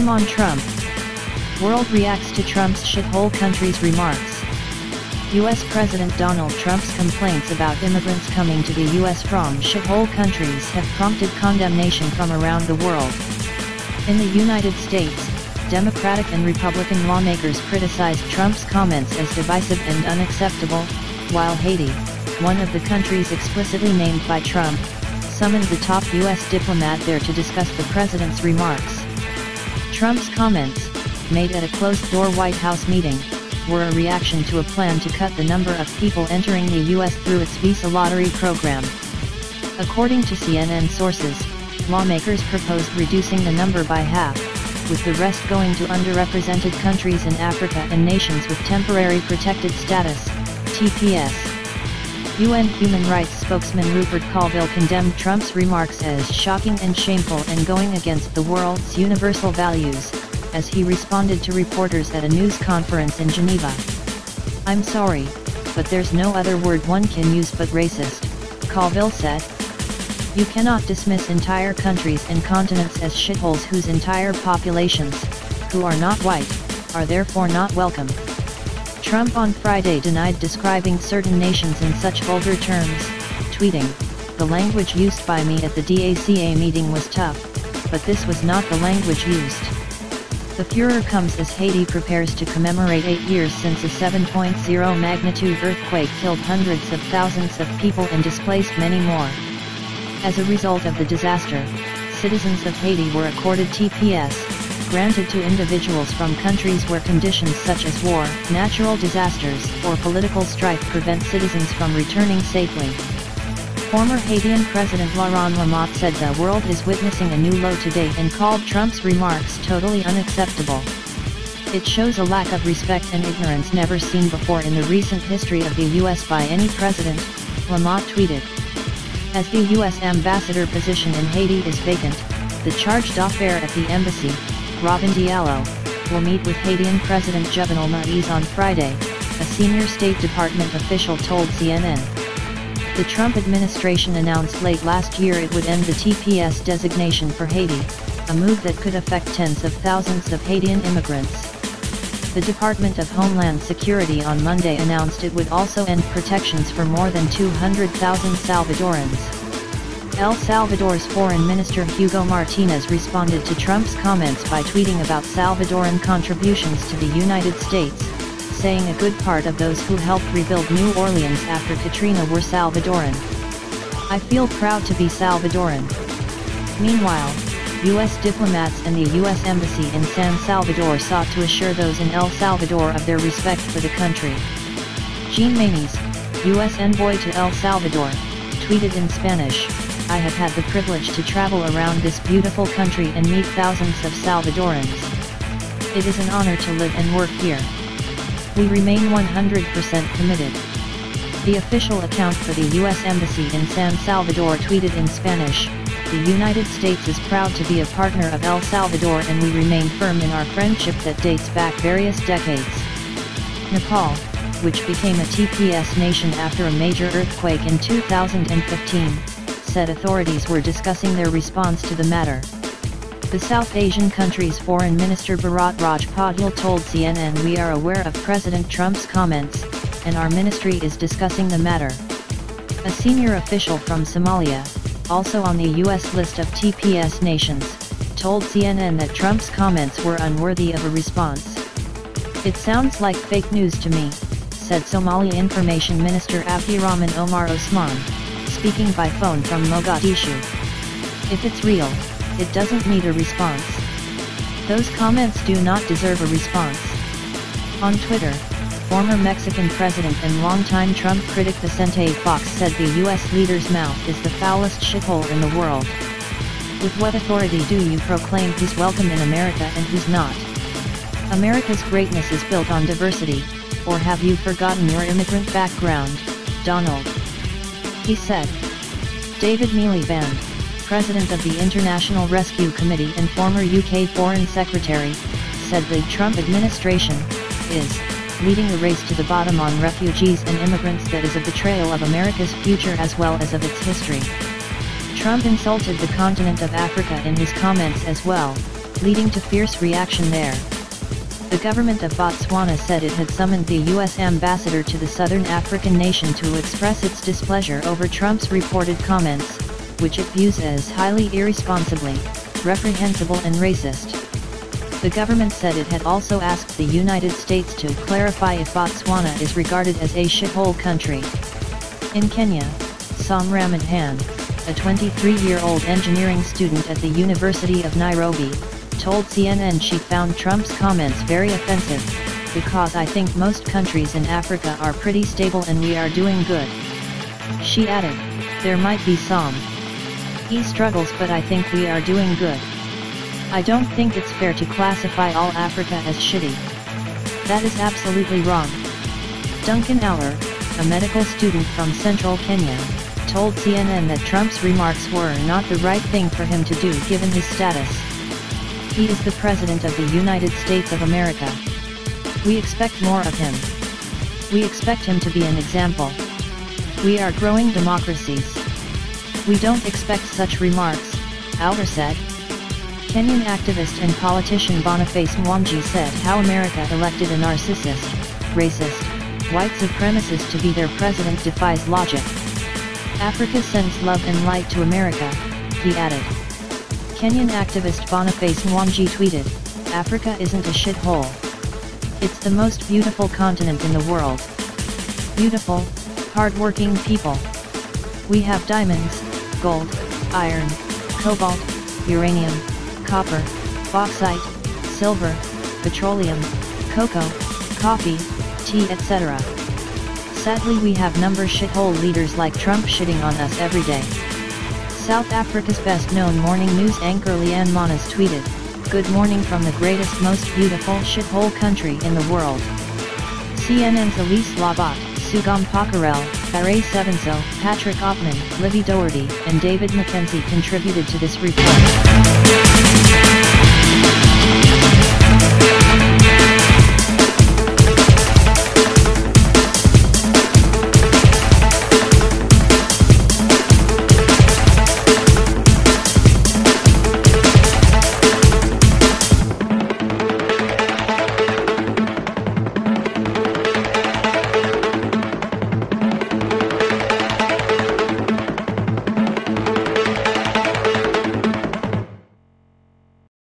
Shame on Trump. World reacts to Trump's shithole country's remarks. U.S. President Donald Trump's complaints about immigrants coming to the U.S. from shithole countries have prompted condemnation from around the world. In the United States, Democratic and Republican lawmakers criticized Trump's comments as divisive and unacceptable, while Haiti, one of the countries explicitly named by Trump, summoned the top U.S. diplomat there to discuss the president's remarks. Trump's comments, made at a closed-door White House meeting, were a reaction to a plan to cut the number of people entering the U.S. through its visa lottery program. According to CNN sources, lawmakers proposed reducing the number by half, with the rest going to underrepresented countries in Africa and nations with temporary protected status, TPS. UN human rights spokesman Rupert Colville condemned Trump's remarks as shocking and shameful and going against the world's universal values, as he responded to reporters at a news conference in Geneva. "I'm sorry, but there's no other word one can use but racist," Colville said. "You cannot dismiss entire countries and continents as shitholes whose entire populations, who are not white, are therefore not welcome." Trump on Friday denied describing certain nations in such vulgar terms, tweeting, "The language used by me at the DACA meeting was tough, but this was not the language used." The furor comes as Haiti prepares to commemorate 8 years since a 7.0 magnitude earthquake killed hundreds of thousands of people and displaced many more. As a result of the disaster, citizens of Haiti were accorded TPS, granted to individuals from countries where conditions such as war, natural disasters, or political strife prevent citizens from returning safely. Former Haitian President Laurent Lamont said the world is witnessing a new low today and called Trump's remarks totally unacceptable. "It shows a lack of respect and ignorance never seen before in the recent history of the U.S. by any president," Lamont tweeted. As the U.S. ambassador position in Haiti is vacant, the charged d'affaires at the embassy, Robin Diallo, will meet with Haitian President Jovenel Moïse on Friday, a senior State Department official told CNN. The Trump administration announced late last year it would end the TPS designation for Haiti, a move that could affect tens of thousands of Haitian immigrants. The Department of Homeland Security on Monday announced it would also end protections for more than 200,000 Salvadorans. El Salvador's Foreign Minister Hugo Martinez responded to Trump's comments by tweeting about Salvadoran contributions to the United States, saying a good part of those who helped rebuild New Orleans after Katrina were Salvadoran. "I feel proud to be Salvadoran." Meanwhile, U.S. diplomats and the U.S. Embassy in San Salvador sought to assure those in El Salvador of their respect for the country. Jean Manis, U.S. envoy to El Salvador, tweeted in Spanish, "I have had the privilege to travel around this beautiful country and meet thousands of Salvadorans. It is an honor to live and work here. We remain 100% committed." The official account for the U.S. Embassy in San Salvador tweeted in Spanish, "The United States is proud to be a partner of El Salvador and we remain firm in our friendship that dates back various decades." Nepal, which became a TPS nation after a major earthquake in 2015, said authorities were discussing their response to the matter. The South Asian country's Foreign Minister Bharat Raj Patil told CNN, "We are aware of President Trump's comments, and our ministry is discussing the matter." A senior official from Somalia, also on the U.S. list of TPS nations, told CNN that Trump's comments were unworthy of a response. "It sounds like fake news to me," said Somali Information Minister Abdirahman Omar Osman, speaking by phone from Mogadishu. "If it's real, it doesn't need a response. Those comments do not deserve a response." On Twitter, former Mexican president and longtime Trump critic Vicente Fox said the U.S. leader's mouth is the foulest shithole in the world. "With what authority do you proclaim who's welcome in America and who's not? America's greatness is built on diversity, or have you forgotten your immigrant background, Donald?" he said. David Miliband, president of the International Rescue Committee and former UK Foreign Secretary, said the Trump administration is leading a race to the bottom on refugees and immigrants that is a betrayal of America's future as well as of its history. Trump insulted the continent of Africa in his comments as well, leading to fierce reaction there. The government of Botswana said it had summoned the U.S. ambassador to the southern African nation to express its displeasure over Trump's reported comments, which it views as highly irresponsibly, reprehensible and racist. The government said it had also asked the United States to clarify if Botswana is regarded as a shithole country. In Kenya, Sam Ramadhan, a 23-year-old engineering student at the University of Nairobi, told CNN she found Trump's comments very offensive, because I think most countries in Africa are pretty stable and we are doing good. She added, there might be some struggles but I think we are doing good. I don't think it's fair to classify all Africa as shitty. That is absolutely wrong. Duncan Aller, a medical student from central Kenya, told CNN that Trump's remarks were not the right thing for him to do given his status. He is the President of the United States of America. We expect more of him. We expect him to be an example. We are growing democracies. We don't expect such remarks, Aller said. Kenyan activist and politician Boniface Mwangi said how America elected a narcissist, racist, white supremacist to be their president defies logic. Africa sends love and light to America, he added. Kenyan activist Boniface Mwangi tweeted, Africa isn't a shithole. It's the most beautiful continent in the world. Beautiful, hard-working people. We have diamonds, gold, iron, cobalt, uranium, copper, bauxite, silver, petroleum, cocoa, coffee, tea etc. Sadly we have shithole leaders like Trump shitting on us every day. South Africa's best-known morning news anchor Leanne Manas tweeted, good morning from the greatest most beautiful shithole country in the world. CNN's Elise Labat, Sugam Pakarel, Barre Sevenso, Patrick Oppman, Libby Doherty, and David Mackenzie contributed to this report.